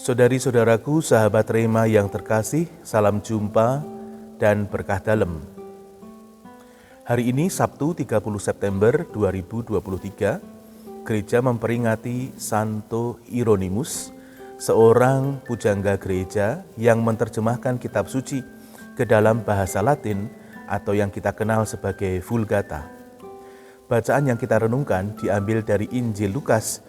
Saudari-saudaraku, sahabat Rema yang terkasih, salam jumpa dan berkah dalam. Hari ini Sabtu 30 September 2023, gereja memperingati Santo Hieronymus, seorang pujangga gereja yang menerjemahkan kitab suci ke dalam bahasa Latin atau yang kita kenal sebagai Vulgata. Bacaan yang kita renungkan diambil dari Injil Lukas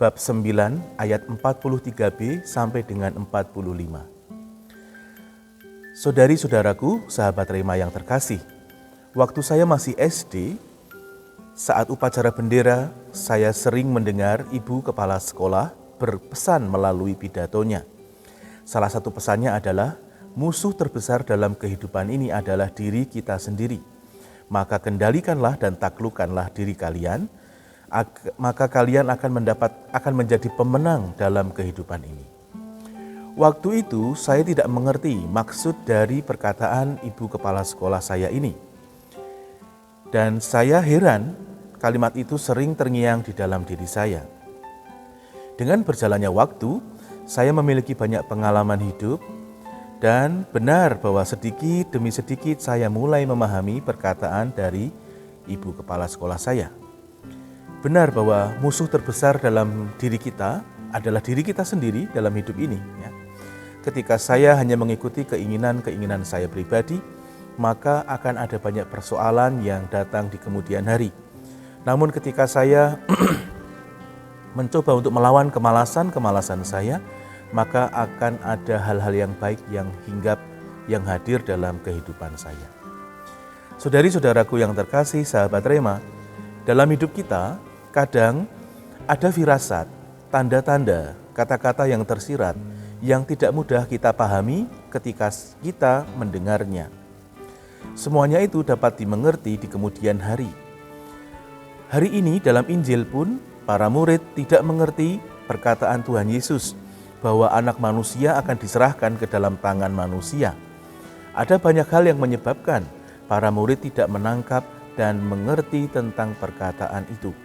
bab 9 ayat 43b sampai dengan 45. Saudari-saudaraku, sahabat Rema yang terkasih, waktu saya masih SD, saat upacara bendera, saya sering mendengar ibu kepala sekolah berpesan melalui pidatonya. Salah satu pesannya adalah, musuh terbesar dalam kehidupan ini adalah diri kita sendiri. Maka kendalikanlah dan taklukkanlah diri kalian, maka kalian akan menjadi pemenang dalam kehidupan ini. Waktu itu saya tidak mengerti maksud dari perkataan ibu kepala sekolah saya ini. Dan saya heran kalimat itu sering terngiang di dalam diri saya. Dengan berjalannya waktu, saya memiliki banyak pengalaman hidup dan benar bahwa sedikit demi sedikit saya mulai memahami perkataan dari ibu kepala sekolah saya. Benar bahwa musuh terbesar dalam diri kita adalah diri kita sendiri dalam hidup ini. Ketika saya hanya mengikuti keinginan saya pribadi, maka akan ada banyak persoalan yang datang di kemudian hari. Namun ketika saya mencoba untuk melawan kemalasan saya, maka akan ada hal-hal yang baik yang hinggap, yang hadir dalam kehidupan saya. Saudari-saudaraku yang terkasih, sahabat Rema, dalam hidup kita, kadang ada firasat, tanda-tanda, kata-kata yang tersirat yang tidak mudah kita pahami ketika kita mendengarnya. Semuanya itu dapat dimengerti di kemudian hari. Hari ini dalam Injil pun para murid tidak mengerti perkataan Tuhan Yesus bahwa anak manusia akan diserahkan ke dalam tangan manusia. Ada banyak hal yang menyebabkan para murid tidak menangkap dan mengerti tentang perkataan itu.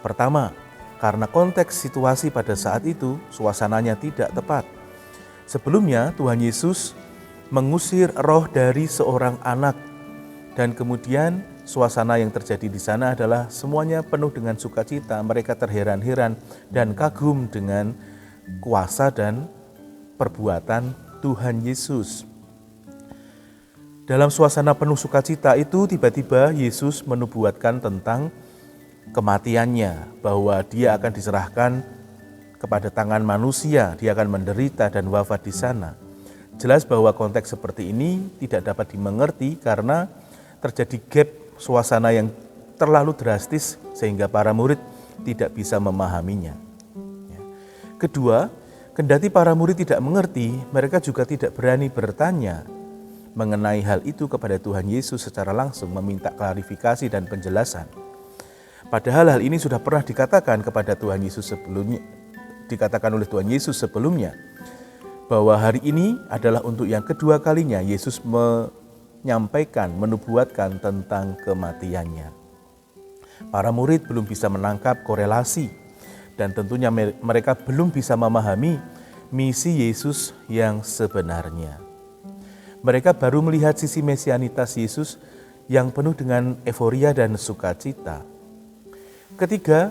Pertama, karena konteks situasi pada saat itu, suasananya tidak tepat. Sebelumnya, Tuhan Yesus mengusir roh dari seorang anak, dan kemudian suasana yang terjadi di sana adalah semuanya penuh dengan sukacita. Mereka terheran-heran dan kagum dengan kuasa dan perbuatan Tuhan Yesus. Dalam suasana penuh sukacita itu, tiba-tiba Yesus menubuatkan tentang kematiannya, bahwa dia akan diserahkan kepada tangan manusia, dia akan menderita dan wafat di sana. Jelas bahwa konteks seperti ini tidak dapat dimengerti karena terjadi gap suasana yang terlalu drastis sehingga para murid tidak bisa memahaminya. Kedua, kendati para murid tidak mengerti, mereka juga tidak berani bertanya mengenai hal itu kepada Tuhan Yesus secara langsung, meminta klarifikasi dan penjelasan. Padahal hal ini sudah pernah dikatakan kepada Tuhan Yesus sebelumnya, dikatakan oleh Tuhan Yesus sebelumnya, bahwa hari ini adalah untuk yang kedua kalinya Yesus menyampaikan, menubuatkan tentang kematiannya. Para murid belum bisa menangkap korelasi dan tentunya mereka belum bisa memahami misi Yesus yang sebenarnya. Mereka baru melihat sisi mesianitas Yesus yang penuh dengan euforia dan sukacita. Ketiga,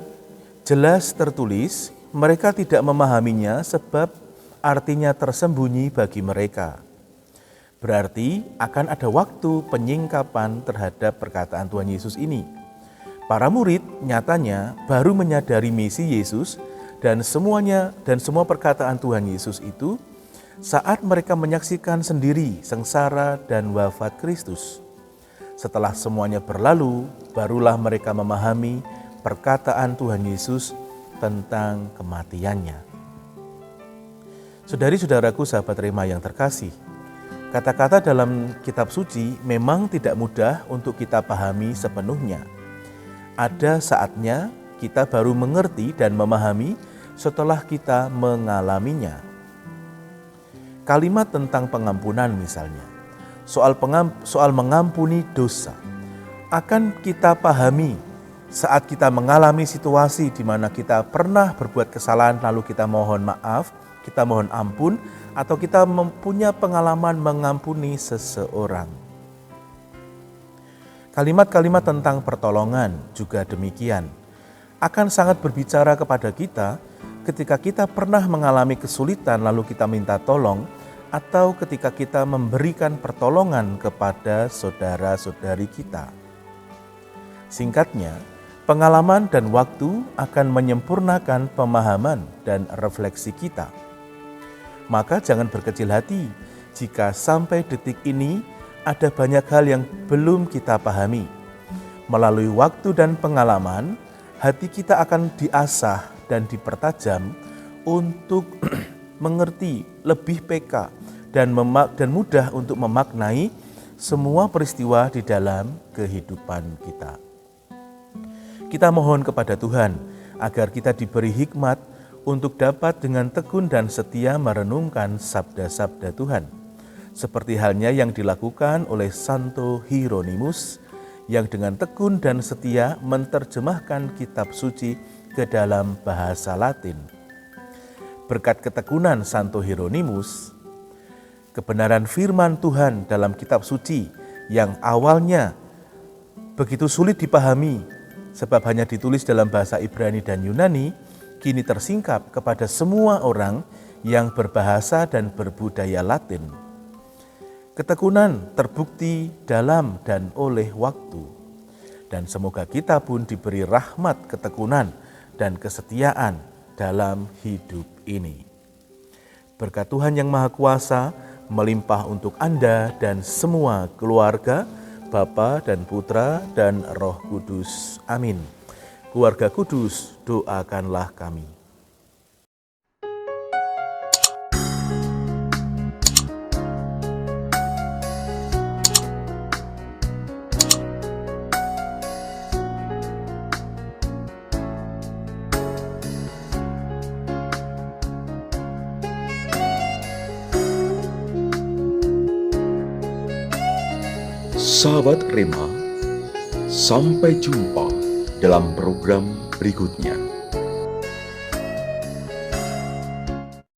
jelas tertulis, mereka tidak memahaminya sebab artinya tersembunyi bagi mereka. Berarti akan ada waktu penyingkapan terhadap perkataan Tuhan Yesus ini. Para murid nyatanya baru menyadari misi Yesus dan semua perkataan Tuhan Yesus itu saat mereka menyaksikan sendiri sengsara dan wafat Kristus. Setelah semuanya berlalu, barulah mereka memahami perkataan Tuhan Yesus tentang kematiannya. Saudari-saudaraku, sahabat Rema yang terkasih, kata-kata dalam kitab suci memang tidak mudah untuk kita pahami sepenuhnya. Ada saatnya kita baru mengerti dan memahami setelah kita mengalaminya. Kalimat tentang pengampunan misalnya, soal mengampuni dosa, akan kita pahami saat kita mengalami situasi di mana kita pernah berbuat kesalahan lalu kita mohon maaf kita mohon ampun, atau kita mempunyai pengalaman mengampuni seseorang. Kalimat-kalimat tentang pertolongan juga demikian, akan sangat berbicara kepada kita ketika kita pernah mengalami kesulitan lalu kita minta tolong, atau ketika kita memberikan pertolongan kepada saudara-saudari kita. Singkatnya, pengalaman dan waktu akan menyempurnakan pemahaman dan refleksi kita. Maka jangan berkecil hati jika sampai detik ini ada banyak hal yang belum kita pahami. Melalui waktu dan pengalaman, hati kita akan diasah dan dipertajam untuk mengerti lebih peka dan mudah untuk memaknai semua peristiwa di dalam kehidupan kita. Kita mohon kepada Tuhan agar kita diberi hikmat untuk dapat dengan tekun dan setia merenungkan sabda-sabda Tuhan, seperti halnya yang dilakukan oleh Santo Hieronymus yang dengan tekun dan setia menerjemahkan kitab suci ke dalam bahasa Latin. Berkat ketekunan Santo Hieronymus, kebenaran firman Tuhan dalam kitab suci yang awalnya begitu sulit dipahami sebab hanya ditulis dalam bahasa Ibrani dan Yunani, kini tersingkap kepada semua orang yang berbahasa dan berbudaya Latin. Ketekunan terbukti dalam dan oleh waktu, dan semoga kita pun diberi rahmat ketekunan dan kesetiaan dalam hidup ini. Berkat Tuhan yang Maha Kuasa melimpah untuk Anda dan semua keluarga, Bapa dan Putra dan Roh Kudus. Amin. Keluarga Kudus, doakanlah kami. Sahabat Rema, sampai jumpa dalam program berikutnya.